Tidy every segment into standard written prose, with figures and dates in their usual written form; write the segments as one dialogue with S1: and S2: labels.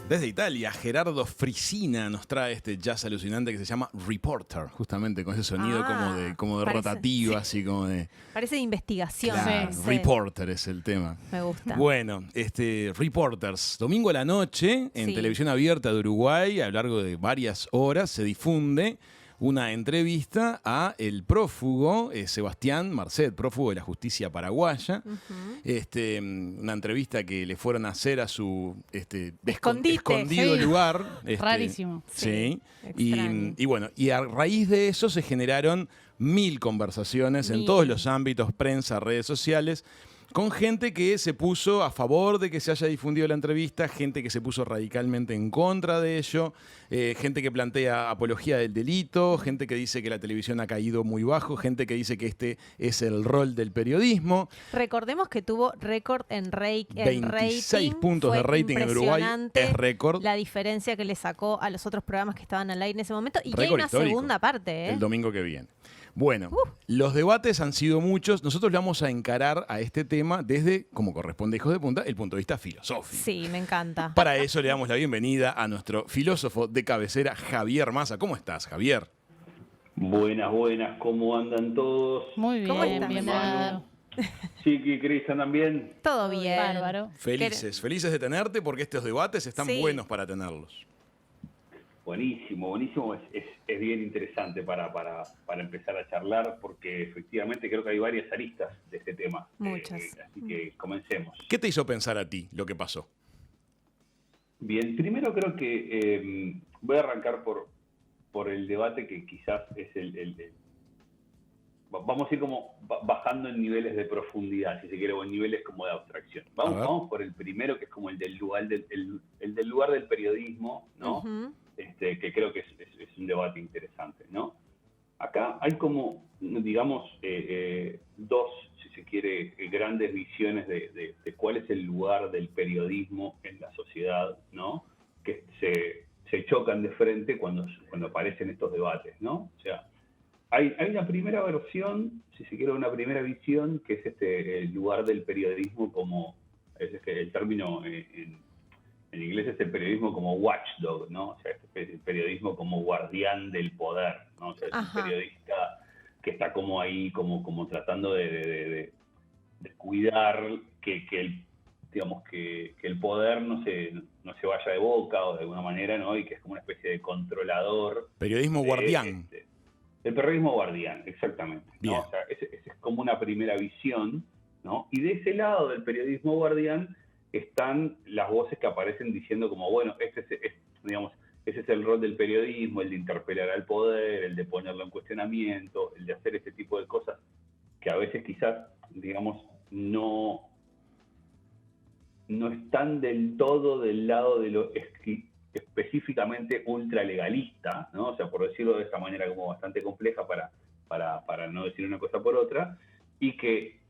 S1: Desde Italia, Gerardo Frisina nos trae este jazz alucinante que se llama Reporter, justamente con ese sonido como de
S2: parece,
S1: rotativa, así como de...
S2: Parece de investigación.
S1: Claro,
S2: Sí.
S1: Reporter es el tema.
S2: Me gusta.
S1: Bueno, Reporters, domingo a la noche, en televisión abierta de Uruguay, a lo largo de varias horas, se difunde una entrevista a el prófugo Sebastián Marcet, prófugo de la justicia paraguaya. Una entrevista que le fueron a hacer a su escondido lugar.
S3: Rarísimo.
S1: Sí. Y bueno, y a raíz de eso se generaron 1000 conversaciones en todos los ámbitos, prensa, redes sociales, con gente que se puso a favor de que se haya difundido la entrevista, gente que se puso radicalmente en contra de ello, gente que plantea apología del delito, gente que dice que la televisión ha caído muy bajo, gente que dice que este es el rol del periodismo.
S2: Recordemos que tuvo récord en
S1: 26
S2: rating.
S1: puntos de rating en Uruguay, es récord.
S2: La diferencia que le sacó a los otros programas que estaban al aire en ese momento y que hay
S1: Récord
S2: una
S1: histórico.
S2: segunda parte.
S1: El domingo que viene. Bueno, los debates han sido muchos. Nosotros le vamos a encarar a este tema desde, como corresponde, hijos de punta, el punto de vista filosófico.
S2: Sí, me encanta.
S1: Para eso le damos la bienvenida a nuestro filósofo de cabecera, Javier Massa. ¿Cómo estás, Javier?
S4: Buenas, ¿cómo andan todos?
S3: Muy bien,
S2: ¿Cómo estás?
S3: bienvenido.
S4: Chiqui, Cris, ¿andan bien?
S2: Todo bien.
S3: Bárbaro.
S1: Felices de tenerte porque estos debates están buenos para tenerlos.
S4: Buenísimo. Es bien interesante para empezar a charlar porque efectivamente creo que hay varias aristas de este tema.
S2: Muchas.
S4: Así que comencemos.
S1: ¿Qué te hizo pensar a ti lo que pasó?
S4: Bien, primero creo que voy a arrancar por el debate que quizás es vamos a ir como bajando en niveles de profundidad, si se quiere, o en niveles como de abstracción. Vamos por el primero, que es como el del lugar del periodismo, ¿no? Que creo que es un debate interesante, ¿no? Acá hay como, digamos, dos, si se quiere, grandes visiones de cuál es el lugar del periodismo en la sociedad, ¿no? Que se chocan de frente cuando aparecen estos debates, ¿no? O sea, hay una primera versión, si se quiere, una primera visión, que es el lugar del periodismo como, el término en inglés es el periodismo como watchdog, ¿no? O sea, el periodismo como guardián del poder, ¿no? O sea, es un periodista que está como ahí, como tratando de cuidar que el poder no se vaya de boca o de alguna manera, ¿no? Y que es como una especie de controlador.
S1: Periodismo guardián.
S4: El periodismo guardián, exactamente, ¿no?
S1: Bien.
S4: O sea, esa es como una primera visión, ¿no? Y de ese lado del periodismo guardián están las voces que aparecen diciendo como, bueno, ese es el rol del periodismo, el de interpelar al poder, el de ponerlo en cuestionamiento, el de hacer ese tipo de cosas que a veces quizás, digamos, no están del todo del lado de lo específicamente ultralegalista, ¿no? O sea, por decirlo de esta manera como bastante compleja para no decir una cosa por otra, y que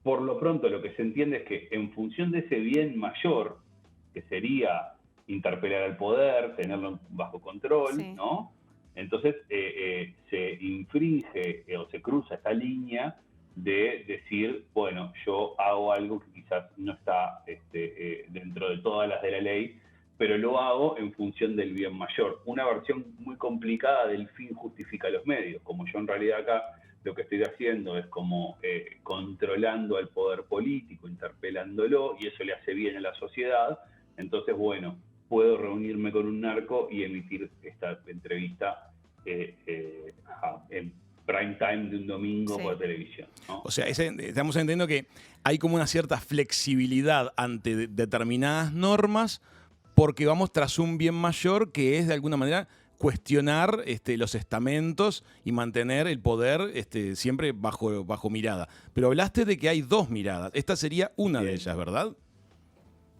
S4: por lo pronto lo que se entiende es que en función de ese bien mayor, que sería interpelar al poder, tenerlo bajo control, ¿no? Entonces se infringe o se cruza esa línea de decir, bueno, yo hago algo que quizás no está dentro de todas las de la ley, pero lo hago en función del bien mayor. Una versión muy complicada del fin justifica los medios, como yo en realidad acá lo que estoy haciendo es como controlando al poder político, interpelándolo, y eso le hace bien a la sociedad. Entonces, bueno, puedo reunirme con un narco y emitir esta entrevista en prime time de un domingo por televisión, ¿no?
S1: O sea, estamos entendiendo que hay como una cierta flexibilidad ante determinadas normas porque vamos tras un bien mayor que es de alguna manera cuestionar los estamentos y mantener el poder siempre bajo mirada. Pero hablaste de que hay dos miradas. Esta sería una de ellas, ¿verdad?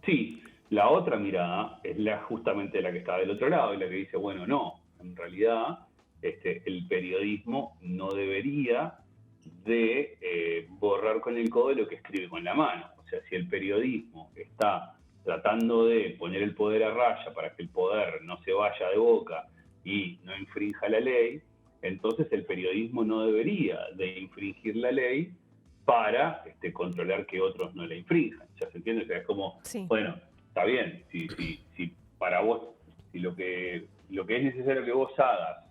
S4: Sí, la otra mirada es justamente la que está del otro lado y la que dice, bueno, no, en realidad el periodismo no debería de borrar con el codo lo que escribe con la mano. O sea, si el periodismo está tratando de poner el poder a raya para que el poder no se vaya de boca y no infrinja la ley, entonces el periodismo no debería de infringir la ley para controlar que otros no la infrinjan. ¿Ya se entiende? O sea, es como, bueno, está bien, si si lo que es necesario que vos hagas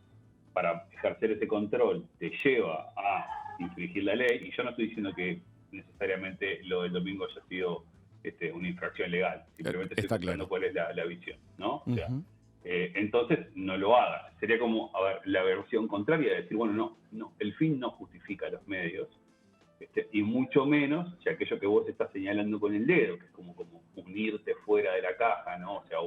S4: para ejercer ese control te lleva a infringir la ley, y yo no estoy diciendo que necesariamente lo del domingo haya sido una infracción legal, simplemente estoy explicando cuál es la visión, ¿no? O sea, entonces no lo hagas. Sería como, a ver, la versión contraria de decir, bueno, no, el fin no justifica los medios, y mucho menos, o sea, aquello que vos estás señalando con el dedo, que es como unirte fuera de la caja, ¿no? O sea,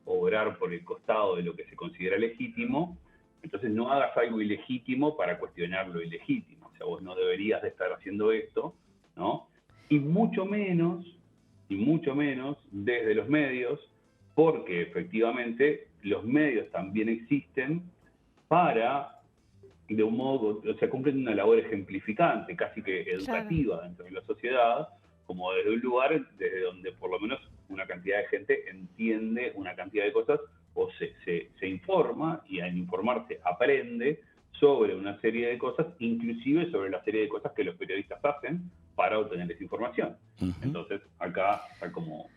S4: obrar por el costado de lo que se considera legítimo. Entonces no hagas algo ilegítimo para cuestionar lo ilegítimo. O sea, vos no deberías de estar haciendo esto, ¿no? Y mucho menos desde los medios, porque efectivamente los medios también existen para, de un modo, o sea, cumplen una labor ejemplificante, casi que educativa dentro de la sociedad, como desde un lugar desde donde por lo menos una cantidad de gente entiende una cantidad de cosas o se informa, y al informarse aprende sobre una serie de cosas, inclusive sobre la serie de cosas que los periodistas hacen para obtener esa información. Entonces, acá está como...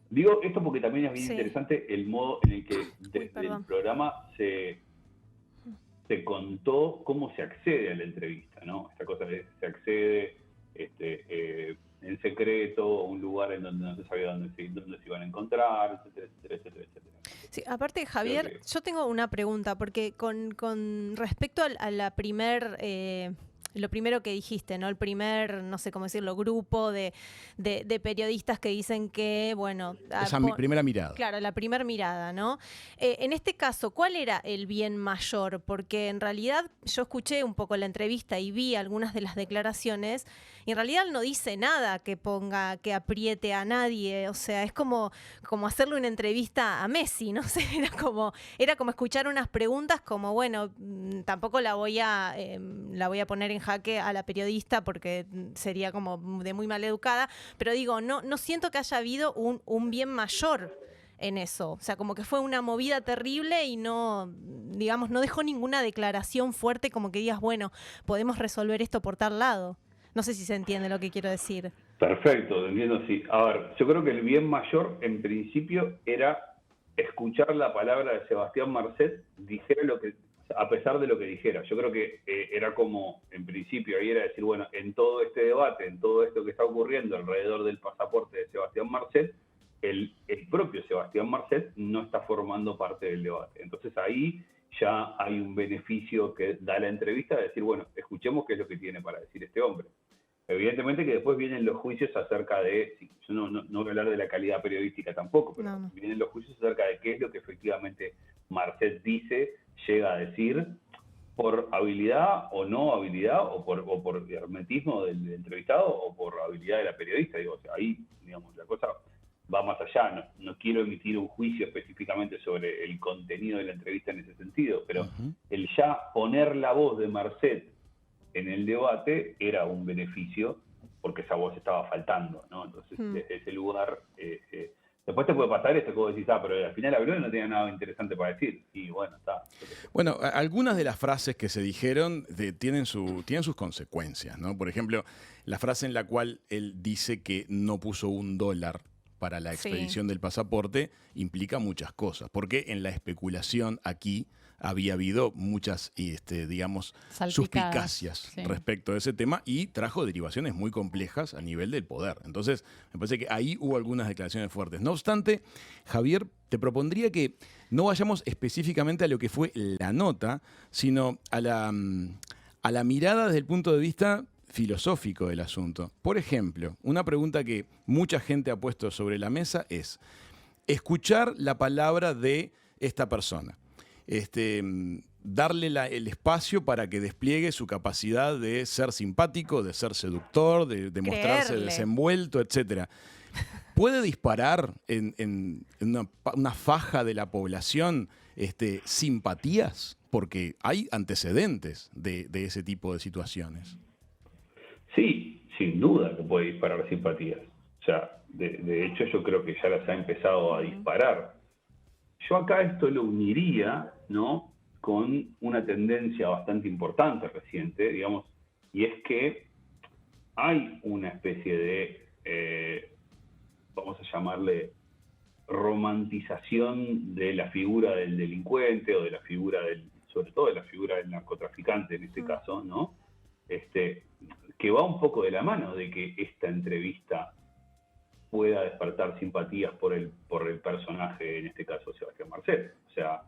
S4: Digo esto porque también es bien interesante el modo en el que desde el programa se contó cómo se accede a la entrevista, ¿no? Esta cosa de se accede en secreto, a un lugar en donde no se sabía dónde se iban a encontrar, etcétera.
S2: Sí, aparte, Javier, yo tengo una pregunta, porque con respecto a la lo primero que dijiste, ¿no? El primer, no sé cómo decirlo, grupo de periodistas que dicen que, bueno...
S1: Esa primera mirada.
S2: Claro, la primera mirada, ¿no? En este caso, ¿cuál era el bien mayor? Porque en realidad yo escuché un poco la entrevista y vi algunas de las declaraciones, y en realidad no dice nada que que apriete a nadie. O sea, es como hacerle una entrevista a Messi, no sé, era como escuchar unas preguntas como, bueno, tampoco la voy a poner en jaque a la periodista porque sería como de muy mal educada, pero digo, no siento que haya habido un bien mayor en eso. O sea, como que fue una movida terrible y no dejó ninguna declaración fuerte como que digas, bueno, podemos resolver esto por tal lado. No sé si se entiende lo que quiero decir.
S4: Perfecto, entiendo, sí. A ver, yo creo que el bien mayor, en principio, era escuchar la palabra de Sebastián Marcet, dijera lo que, a pesar de lo que dijera. Yo creo que era como, en principio, ahí era decir, bueno, en todo este debate, en todo esto que está ocurriendo alrededor del pasaporte de Sebastián Marcet, el propio Sebastián Marcet no está formando parte del debate. Entonces ahí ya hay un beneficio que da la entrevista de decir, bueno, escuchemos qué es lo que tiene para decir este hombre. Evidentemente que después vienen los juicios acerca de, yo no voy a hablar de la calidad periodística tampoco, pero vienen los juicios acerca de qué es lo que efectivamente Marcet dice, llega a decir, por habilidad o no habilidad, o por hermetismo del entrevistado, o por habilidad de la periodista. Digo, o sea, ahí, digamos, la cosa va más allá. No quiero emitir un juicio específicamente sobre el contenido de la entrevista en ese sentido, pero el ya poner la voz de Marcet en el debate era un beneficio porque esa voz estaba faltando, ¿no? Entonces, desde ese lugar, después te puede pasar esto que vos decís, pero al final habló y no tenía nada interesante para decir. Y bueno, está.
S1: Bueno, algunas de las frases que se dijeron tienen sus consecuencias, ¿no? Por ejemplo, la frase en la cual él dice que no puso $1 para la expedición del pasaporte implica muchas cosas, porque en la especulación aquí había habido muchas, digamos, suspicacias respecto de ese tema y trajo derivaciones muy complejas a nivel del poder. Entonces, me parece que ahí hubo algunas declaraciones fuertes. No obstante, Javier, te propondría que no vayamos específicamente a lo que fue la nota, sino a la mirada desde el punto de vista filosófico del asunto. Por ejemplo, una pregunta que mucha gente ha puesto sobre la mesa es escuchar la palabra de esta persona. Darle el espacio para que despliegue su capacidad de ser simpático, de ser seductor, de mostrarse desenvuelto, etc. ¿Puede disparar en una faja de la población simpatías? Porque hay antecedentes de ese tipo de situaciones.
S4: Sí, sin duda que puede disparar simpatías. O sea, de hecho yo creo que ya las ha empezado a disparar. Yo acá esto lo uniría, ¿no?, con una tendencia bastante importante reciente, digamos, y es que hay una especie de, vamos a llamarle, romantización de la figura del delincuente o de la figura sobre todo de la figura del narcotraficante en este caso, ¿no? Que va un poco de la mano de que esta entrevista pueda despertar simpatías por el personaje, en este caso Sebastián Marcet. O sea,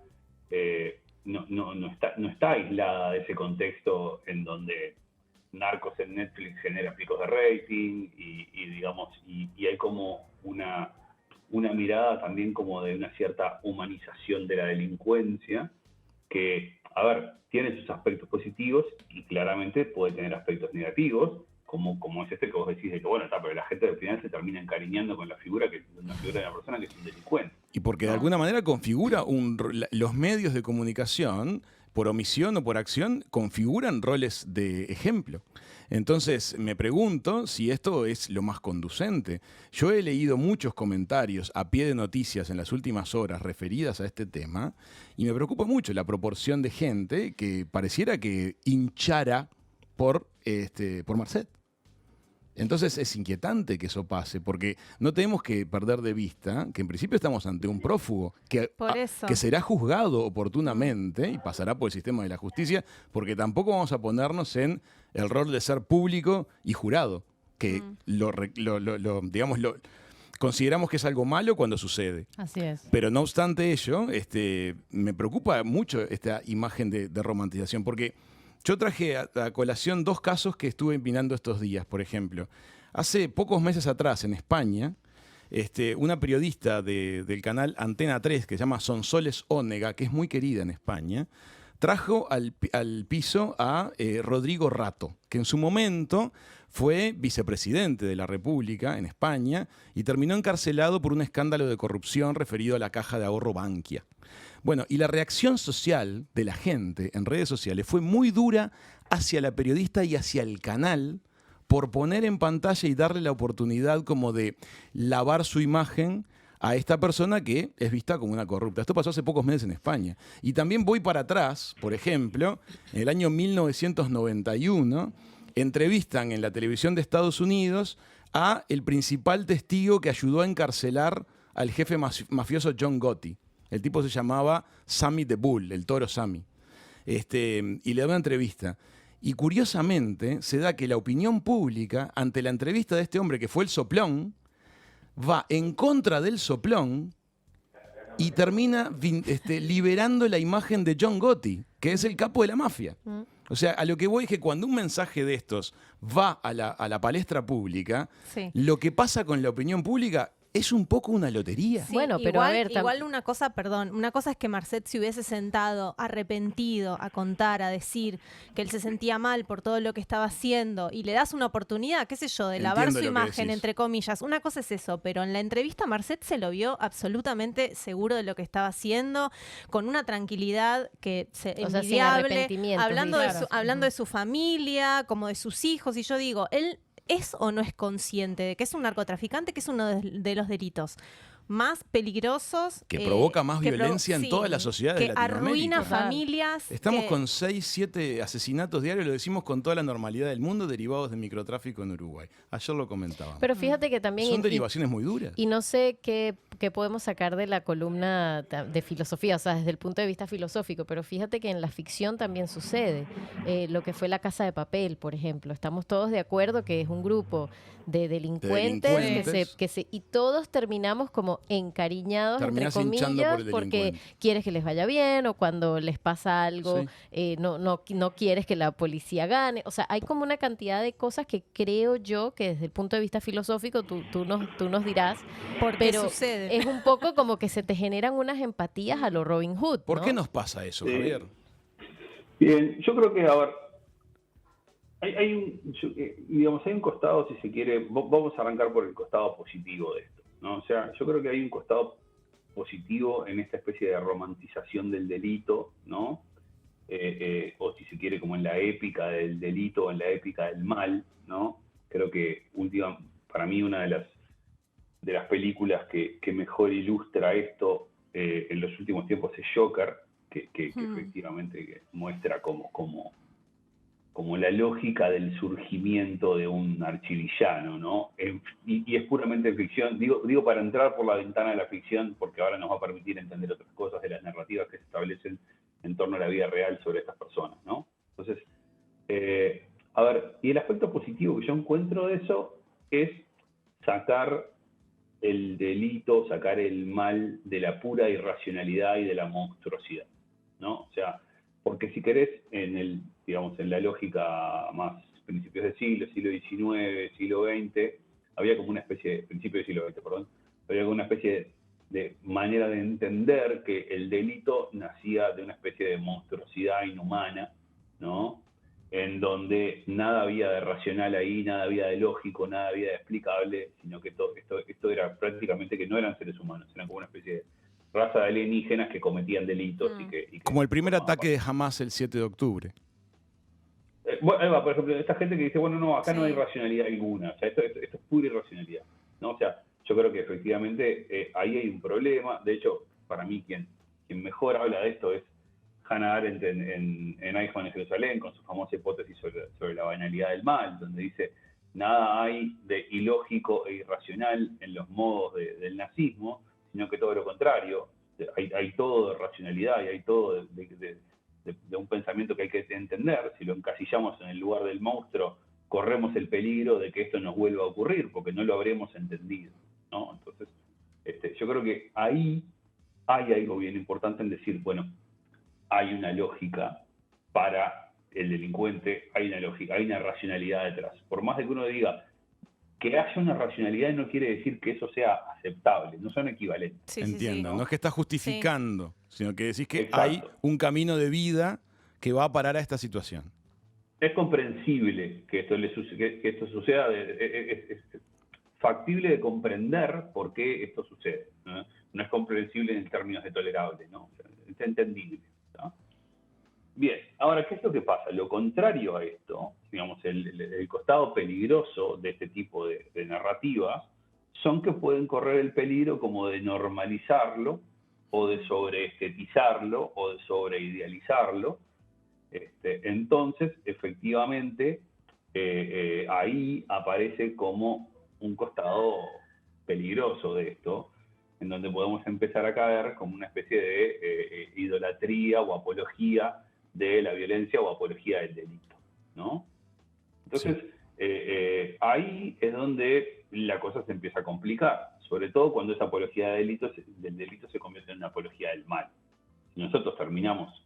S4: no está aislada de ese contexto en donde Narcos en Netflix genera picos de rating y hay como una mirada también como de una cierta humanización de la delincuencia que, a ver, tiene sus aspectos positivos y claramente puede tener aspectos negativos, como es que vos decís de que, bueno, pero la gente al final se termina encariñando con la figura de una persona que es un delincuente.
S1: Y porque de alguna manera configura los medios de comunicación, por omisión o por acción, configuran roles de ejemplo. Entonces, me pregunto si esto es lo más conducente. Yo he leído muchos comentarios a pie de noticias en las últimas horas referidas a este tema y me preocupa mucho la proporción de gente que pareciera que hinchara por Marcet. Entonces es inquietante que eso pase, porque no tenemos que perder de vista que en principio estamos ante un prófugo que será juzgado oportunamente y pasará por el sistema de la justicia, porque tampoco vamos a ponernos en el rol de ser público y jurado, que consideramos que es algo malo cuando sucede.
S3: Así es.
S1: Pero no obstante ello, me preocupa mucho esta imagen de romantización, porque yo traje a colación 2 casos que estuve mirando estos días, por ejemplo. Hace pocos meses atrás, en España, una periodista del canal Antena 3, que se llama Sonsoles Ónega, que es muy querida en España, trajo al piso a Rodrigo Rato, que en su momento fue vicepresidente de la República en España y terminó encarcelado por un escándalo de corrupción referido a la Caja de Ahorro Bankia. Bueno, y la reacción social de la gente en redes sociales fue muy dura hacia la periodista y hacia el canal por poner en pantalla y darle la oportunidad como de lavar su imagen a esta persona que es vista como una corrupta. Esto pasó hace pocos meses en España. Y también voy para atrás, por ejemplo, en el año 1991, entrevistan en la televisión de Estados Unidos a el principal testigo que ayudó a encarcelar al jefe mafioso John Gotti. El tipo se llamaba Sammy the Bull, el toro Sammy. Y le da una entrevista. Y curiosamente se da que la opinión pública, ante la entrevista de este hombre que fue el soplón, va en contra del soplón y termina liberando la imagen de John Gotti, que es el capo de la mafia. O sea, a lo que voy es que cuando un mensaje de estos va a la palestra pública, lo que pasa con la opinión pública es un poco una lotería.
S2: Sí, bueno, pero igual una cosa es que Marcet se hubiese sentado arrepentido a contar, a decir que él se sentía mal por todo lo que estaba haciendo y le das una oportunidad, qué sé yo, de lavar su imagen, entre comillas. Una cosa es eso, pero en la entrevista Marcet se lo vio absolutamente seguro de lo que estaba haciendo, con una tranquilidad envidiable, hablando de su familia, como de sus hijos, y yo digo, él ¿es o no es consciente de que es un narcotraficante, que es uno de los delitos más peligrosos?
S1: Que provoca más violencia en todas las sociedades de Latinoamérica.
S2: Que arruina familias.
S1: Estamos con 6, 7 asesinatos diarios, lo decimos con toda la normalidad del mundo, derivados de microtráfico en Uruguay. Ayer lo comentábamos.
S3: Pero fíjate que también...
S1: Son derivaciones muy duras.
S3: Y no sé qué podemos sacar de la columna de filosofía, o sea, desde el punto de vista filosófico, pero fíjate que en la ficción también sucede. Lo que fue La Casa de Papel, por ejemplo. Estamos todos de acuerdo que es un grupo de delincuentes. Y todos terminamos como encariñados, entre comillas, porque quieres que les vaya bien, o cuando les pasa algo, no quieres que la policía gane. O sea, hay como una cantidad de cosas que creo yo que desde el punto de vista filosófico tú nos dirás, pero sucede. Es un poco como que se te generan unas empatías a lo Robin Hood, ¿no?
S1: ¿Por qué nos pasa eso, Javier?
S4: Bien, yo creo que, a ver, hay un costado, si se quiere, vamos a arrancar por el costado positivo de esto, ¿no? O sea, yo creo que hay un costado positivo en esta especie de romantización del delito, ¿no? O si se quiere, como en la épica del delito o en la épica del mal, ¿no? Creo que para mí una de las películas que mejor ilustra esto en los últimos tiempos es Joker, que efectivamente muestra cómo como la lógica del surgimiento de un archivillano, ¿no? Y es puramente ficción. Digo para entrar por la ventana de la ficción, porque ahora nos va a permitir entender otras cosas de las narrativas que se establecen en torno a la vida real sobre estas personas, ¿no? Entonces, a ver, y el aspecto positivo que yo encuentro de eso es sacar el delito, sacar el mal de la pura irracionalidad y de la monstruosidad, ¿no? O sea, porque si querés, digamos, en la lógica más principios del siglo XIX, siglo XX, había como una especie de, principio del siglo XX, perdón, había como una especie de manera de entender que el delito nacía de una especie de monstruosidad inhumana, ¿no? En donde nada había de racional ahí, nada había de lógico, nada había de explicable, sino que esto era prácticamente que no eran seres humanos, eran como una especie de raza de alienígenas que cometían delitos y que
S1: como el primer ataque de Hamas el 7 de octubre.
S4: Bueno, por ejemplo, esta gente que dice, bueno, no, acá
S2: Sí.
S4: no hay racionalidad alguna, o sea, esto es pura irracionalidad, ¿no? O sea, yo creo que efectivamente ahí hay un problema. De hecho, para mí quien mejor habla de esto es Hannah Arendt en Eichmann en Jerusalén, con su famosa hipótesis sobre la banalidad del mal, donde dice, nada hay de ilógico e irracional en los modos del nazismo, sino que todo lo contrario, hay todo de racionalidad y hay todo de un pensamiento que hay que entender. Si lo encasillamos en el lugar del monstruo, corremos el peligro de que esto nos vuelva a ocurrir, porque no lo habremos entendido, ¿no? Entonces, yo creo que ahí hay algo bien importante en decir, bueno, hay una lógica para el delincuente, hay una lógica, hay una racionalidad detrás. Por más de que uno diga que haya una racionalidad, no quiere decir que eso sea aceptable, no son equivalentes.
S2: Sí,
S1: Entiendo,
S2: sí.
S1: no es que estás justificando, sino que decís que
S4: Exacto.
S1: hay un camino de vida que va a parar a esta situación.
S4: Es comprensible que esto suceda, es factible de comprender por qué esto sucede, ¿no? No es comprensible en términos de tolerable, ¿no? O sea, es entendible, ¿no? Bien, ahora, ¿qué es lo que pasa? Lo contrario a esto, digamos, el costado peligroso de este tipo de narrativas son que pueden correr el peligro como de normalizarlo o de sobreestetizarlo o de sobreidealizarlo. Entonces, efectivamente, ahí aparece como un costado peligroso de esto, en donde podemos empezar a caer como una especie de idolatría o apología de la violencia o apología del delito, ¿no? Entonces, sí. Ahí es donde la cosa se empieza a complicar, sobre todo cuando esa apología del delito se convierte en una apología del mal. Si nosotros terminamos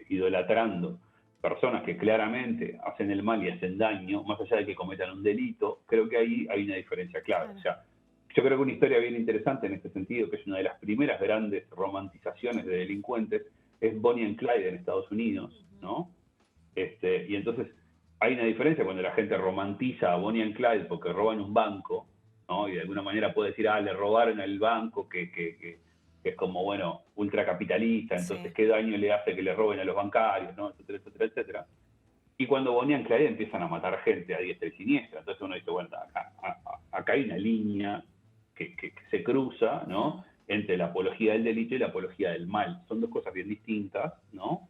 S4: idolatrando personas que claramente hacen el mal y hacen daño, más allá de que cometan un delito, creo que ahí hay una diferencia clave. Claro. O sea, yo creo que una historia bien interesante en este sentido, que es una de las primeras grandes romantizaciones de delincuentes, es Bonnie and Clyde en Estados Unidos, ¿no? Y entonces hay una diferencia cuando la gente romantiza a Bonnie and Clyde porque roban un banco, ¿no? Y de alguna manera puede decir, le robaron al banco, que es como, bueno, ultracapitalista, entonces sí. ¿Qué daño le hace que le roben a los bancarios, ¿no? Etcétera, etcétera, etcétera. Y cuando Bonnie and Clyde empiezan a matar gente a diestra y siniestra, entonces uno dice, bueno, acá hay una línea que se cruza, ¿no? Entre la apología del delito y la apología del mal. Son dos cosas bien distintas, ¿no?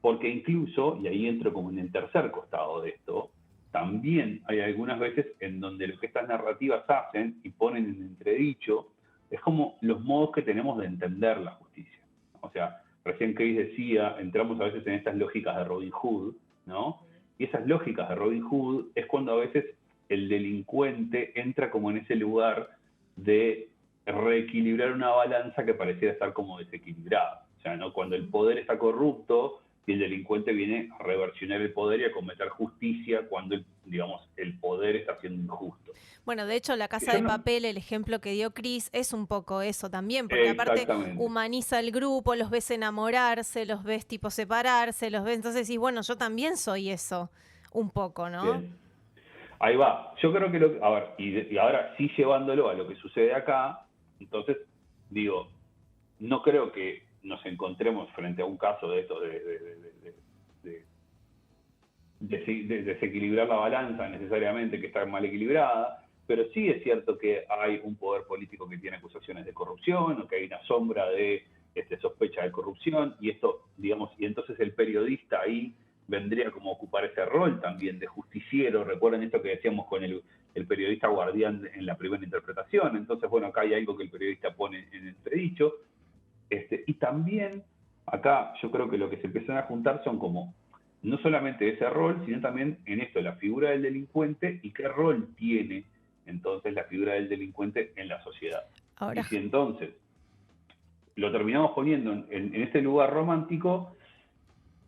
S4: Porque incluso, y ahí entro como en el tercer costado de esto, también hay algunas veces en donde lo que estas narrativas hacen y ponen en entredicho es como los modos que tenemos de entender la justicia. O sea, recién Chris decía, entramos a veces en estas lógicas de Robin Hood, ¿no? Y esas lógicas de Robin Hood es cuando a veces el delincuente entra como en ese lugar de reequilibrar una balanza que pareciera estar como desequilibrada. O sea, ¿no? Cuando el poder está corrupto y el delincuente viene a reversionar el poder y a cometer justicia cuando, el poder está siendo injusto.
S2: Bueno, de hecho, La Casa de Papel, el ejemplo que dio Chris, es un poco eso también, porque aparte humaniza el grupo, los ves enamorarse, los ves tipo separarse, los ves, entonces decís, bueno, yo también soy eso, un poco, ¿no?
S4: Bien. Ahí va. Yo creo que, y ahora sí llevándolo a lo que sucede acá, entonces, no creo que nos encontremos frente a un caso de esto de desequilibrar la balanza necesariamente, que está mal equilibrada, pero sí es cierto que hay un poder político que tiene acusaciones de corrupción, o que hay una sombra de sospecha de corrupción, y esto, y entonces el periodista ahí vendría como a ocupar ese rol también de justiciero. Recuerden esto que decíamos con el periodista guardián en la primera interpretación. Entonces, bueno, acá hay algo que el periodista pone en entredicho. Y también acá yo creo que lo que se empiezan a juntar son como no solamente ese rol, sino también en esto, la figura del delincuente y qué rol tiene entonces la figura del delincuente en la sociedad.
S2: Ahora,
S4: y si entonces lo terminamos poniendo en este lugar romántico,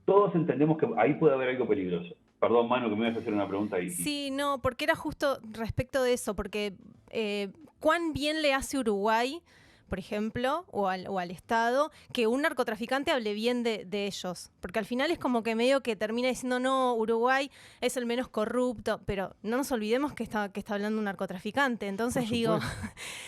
S4: todos entendemos que ahí puede haber algo peligroso. Perdón, Manu, que me vas a hacer una pregunta ahí.
S2: sí, no, porque era justo respecto de eso, porque ¿cuán bien le hace Uruguay, por ejemplo, o al Estado, que un narcotraficante hable bien de ellos? Porque al final es como que medio que termina diciendo, no, Uruguay es el menos corrupto, pero no nos olvidemos que está hablando un narcotraficante. Entonces digo,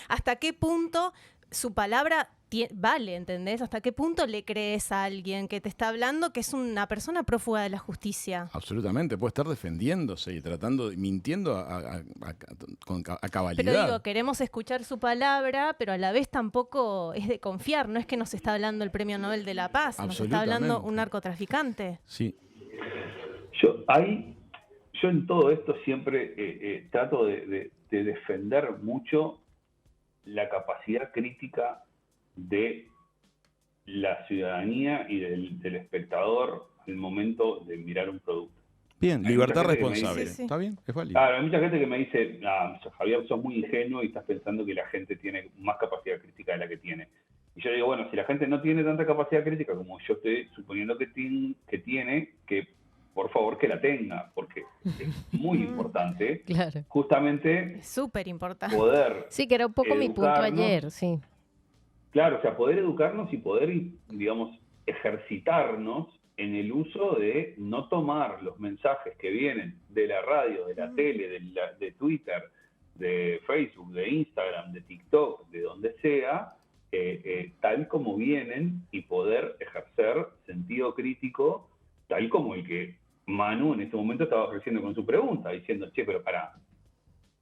S2: ¿hasta qué punto su palabra vale, ¿entendés? ¿Hasta qué punto le crees a alguien que te está hablando que es una persona prófuga de la justicia?
S1: Absolutamente, puede estar defendiéndose y mintiendo a cabalidad.
S2: Pero digo, queremos escuchar su palabra, pero a la vez tampoco es de confiar, no es que nos está hablando el Premio Nobel de la Paz, nos está hablando un narcotraficante.
S1: Sí.
S4: Yo en todo esto siempre trato de defender mucho la capacidad crítica de la ciudadanía y del espectador al momento de mirar un producto.
S1: Bien, libertad responsable.
S2: Sí.
S1: ¿Está bien? Es válido.
S4: Claro, hay mucha gente que me dice, Javier, sos muy ingenuo y estás pensando que la gente tiene más capacidad crítica de la que tiene. Y yo digo, bueno, si la gente no tiene tanta capacidad crítica como yo estoy suponiendo que tiene, que por favor que la tenga, porque es muy importante,
S3: Claro.
S4: justamente
S2: Súper importante.
S4: poder...
S3: Sí, que era un poco mi punto ayer, sí.
S4: Claro, o sea, poder educarnos y poder, digamos, ejercitarnos en el uso de no tomar los mensajes que vienen de la radio, de la tele, de Twitter, de Facebook, de Instagram, de TikTok, de donde sea, tal como vienen y poder ejercer sentido crítico, tal como el que Manu en este momento estaba ofreciendo con su pregunta, diciendo, che, pero pará,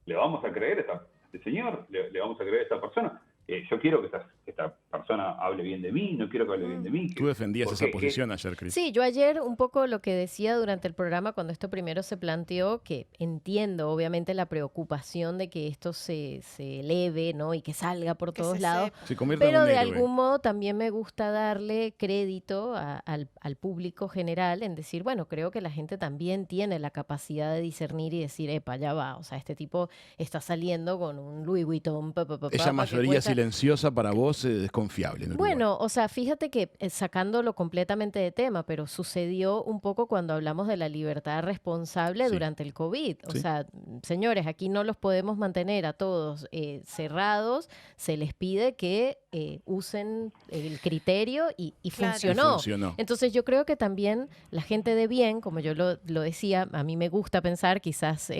S4: ¿le vamos a creer a este señor? ¿Le vamos a creer a esta persona? Yo quiero que esta persona hable bien de mí, no quiero que hable bien de mí.
S1: Tú defendías esa posición ayer, Cris.
S3: Sí, yo ayer un poco lo que decía durante el programa cuando esto primero se planteó, que entiendo obviamente la preocupación de que esto se eleve, ¿no? Y que salga por todos lados, pero de algún modo también me gusta darle crédito al público general en decir, bueno, creo que la gente también tiene la capacidad de discernir y decir, epa, ya va, o sea, este tipo está saliendo con un Louis Vuitton,
S1: esa mayoría silenciosa para vos es desconfiable.
S3: Bueno, o sea, fíjate que sacándolo completamente de tema, pero sucedió un poco cuando hablamos de la libertad responsable durante el COVID. O sea, señores, aquí no los podemos mantener a todos cerrados, se les pide que usen el criterio y funcionó. Entonces yo creo que también la gente de bien, como yo lo decía, a mí me gusta pensar, quizás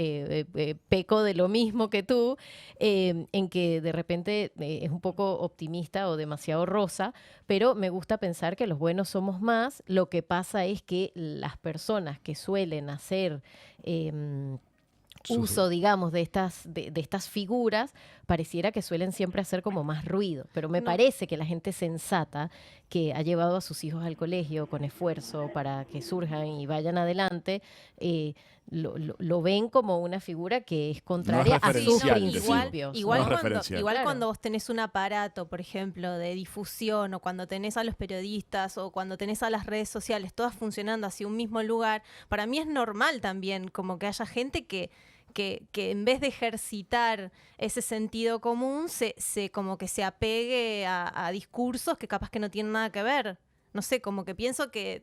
S3: peco de lo mismo que tú, en que de repente es un poco optimista o demasiado rosa, pero me gusta pensar que los buenos somos más. Lo que pasa es que las personas que suelen hacer uso, digamos, de estas figuras, pareciera que suelen siempre hacer como más ruido. Pero me parece que la gente sensata que ha llevado a sus hijos al colegio con esfuerzo para que surjan y vayan adelante, lo ven como una figura que es contraria a sus principios.
S2: Igual cuando vos tenés un aparato, por ejemplo, de difusión, o cuando tenés a los periodistas, o cuando tenés a las redes sociales, todas funcionando hacia un mismo lugar, para mí es normal también como que haya gente que en vez de ejercitar ese sentido común, se como que se apegue a discursos que capaz que no tienen nada que ver. No sé, como que pienso que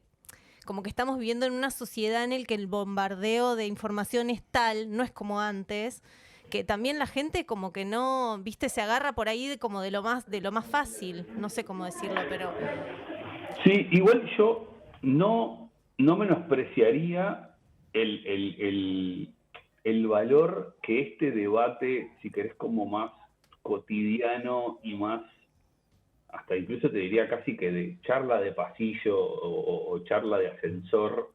S2: como que estamos viviendo en una sociedad en el que el bombardeo de información es tal, no es como antes, que también la gente como que no, viste, se agarra por ahí como de lo más fácil, no sé cómo decirlo, pero...
S4: Sí, igual yo no menospreciaría el valor que este debate, si querés, como más cotidiano y más, hasta incluso te diría casi que de charla de pasillo o charla de ascensor,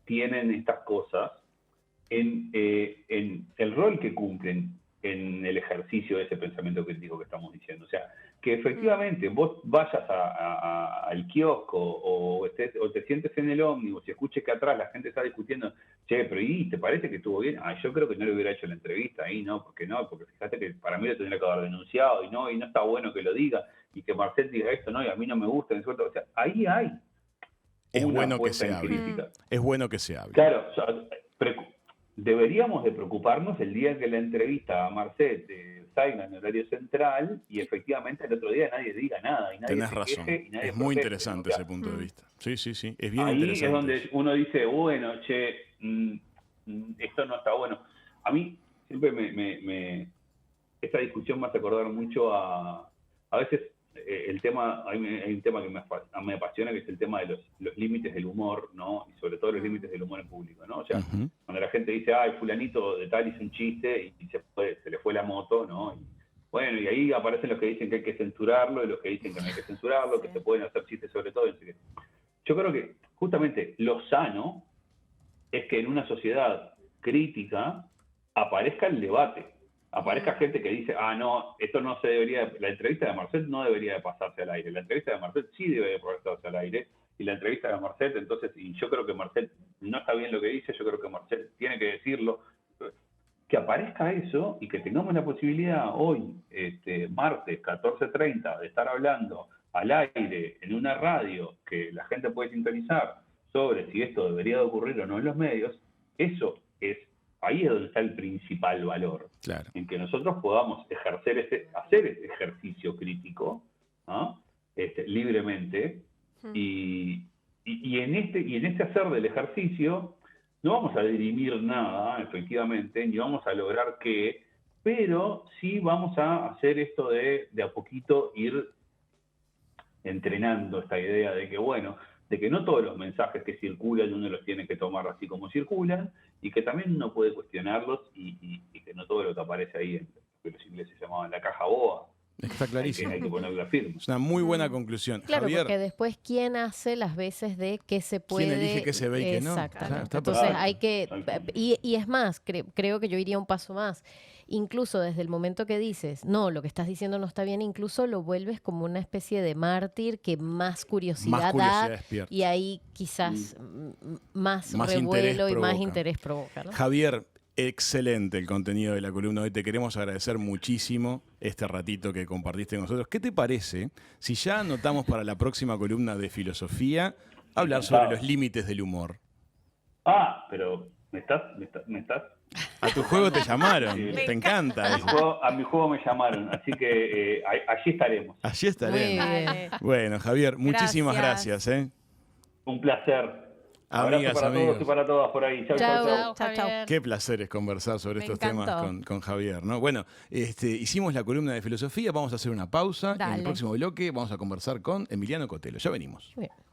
S4: tienen estas cosas en el rol que cumplen. en el ejercicio de ese pensamiento crítico que estamos diciendo. O sea, que efectivamente vos vayas al kiosco o te sientes en el ómnibus y escuches que atrás la gente está discutiendo, che, pero ¿y te parece que estuvo bien? Ah, yo creo que no le hubiera hecho la entrevista ahí, no, porque fíjate que para mí lo tendría que haber denunciado y no está bueno que lo diga, y que Marcel diga esto, no, y a mí no me gusta, o sea, ahí hay
S1: es
S4: una
S1: bueno que
S4: puesta
S1: se
S4: en
S1: hable.
S4: crítica.
S1: Es bueno que se hable.
S4: Claro, o sea, deberíamos de preocuparnos el día que la entrevista a Marcel salga en horario central y efectivamente el otro día nadie diga nada y nadie
S1: Tenés
S4: se
S1: razón.
S4: queje y nadie
S1: Es muy
S4: proteste,
S1: interesante
S4: ¿no? O sea,
S1: ese punto de vista. Sí, es bien
S4: ahí
S1: interesante.
S4: es donde uno dice, bueno, che, esto no está bueno. A mí siempre esta discusión me hace acordar mucho a veces el tema, hay un tema que me apasiona, que es el tema de los límites del humor, ¿no? Y sobre todo los límites del humor en público, ¿no? O sea, cuando la gente dice, ay, fulanito de tal hizo un chiste y se le fue la moto, ¿no? Y, bueno, y ahí aparecen los que dicen que hay que censurarlo y los que dicen que no hay que censurarlo, que se pueden hacer chistes sobre todo. Yo creo que justamente lo sano es que en una sociedad crítica aparezca el debate. Aparezca gente que dice, no, esto no se debería, la entrevista de Marcel no debería de pasarse al aire, la entrevista de Marcel sí debe de pasarse al aire, y la entrevista de Marcel, entonces, y yo creo que Marcel no está bien lo que dice, yo creo que Marcel tiene que decirlo, que aparezca eso y que tengamos la posibilidad hoy, martes 14:30, de estar hablando al aire en una radio que la gente puede sintonizar sobre si esto debería de ocurrir o no en los medios, eso es ahí es donde está el principal valor,
S1: claro,
S4: en que nosotros podamos hacer ese ejercicio crítico, ¿no? Libremente, y en este hacer del ejercicio no vamos a dirimir nada, efectivamente, ni vamos a lograr qué, pero sí vamos a hacer esto de a poquito ir entrenando esta idea de que, bueno, de que no todos los mensajes que circulan uno los tiene que tomar así como circulan, y que también uno puede cuestionarlos y que no todo lo que aparece ahí en lo que los ingleses llamaban la caja boba.
S1: Está clarísimo.
S4: Hay que poner la firma.
S1: Es una muy buena conclusión.
S3: Claro,
S1: Javier,
S3: porque después, ¿quién hace las veces de qué se puede?
S1: ¿quién elige qué se ve y qué no?
S3: Exactamente.
S1: Está
S3: Entonces
S1: perfecto.
S3: hay que... Y es más, creo que yo iría un paso más. Incluso desde el momento que dices, no, lo que estás diciendo no está bien, incluso lo vuelves como una especie de mártir que más curiosidad da,
S1: despierta.
S3: y ahí quizás más
S1: interés
S3: revuelo y más
S1: provoca.
S3: interés provoca, ¿no?
S1: Javier, excelente el contenido de la columna de hoy. Te queremos agradecer muchísimo este ratito que compartiste con nosotros. ¿Qué te parece si ya anotamos para la próxima columna de filosofía hablar sobre los límites del humor?
S4: Pero me estás
S1: A tu juego te llamaron,
S4: Sí.
S1: te encanta.
S4: a mi juego me llamaron, así que allí estaremos.
S1: Allí estaremos.
S3: Muy bien.
S2: Dale.
S1: Bueno, Javier, muchísimas gracias.
S4: Un placer.
S1: Amigas,
S4: Abrazo para
S1: amigos.
S4: todos y para todas por ahí. Chau,
S3: Chau.
S4: chau.
S2: Chau, chau.
S1: Qué placer es conversar sobre
S2: Me
S1: estos
S2: encantó.
S1: temas con Javier, ¿no? Bueno, hicimos la columna de filosofía, vamos a hacer una pausa. En el
S2: Dale.
S1: próximo bloque vamos a conversar con Emiliano Cotelo. Ya venimos.
S3: Bien.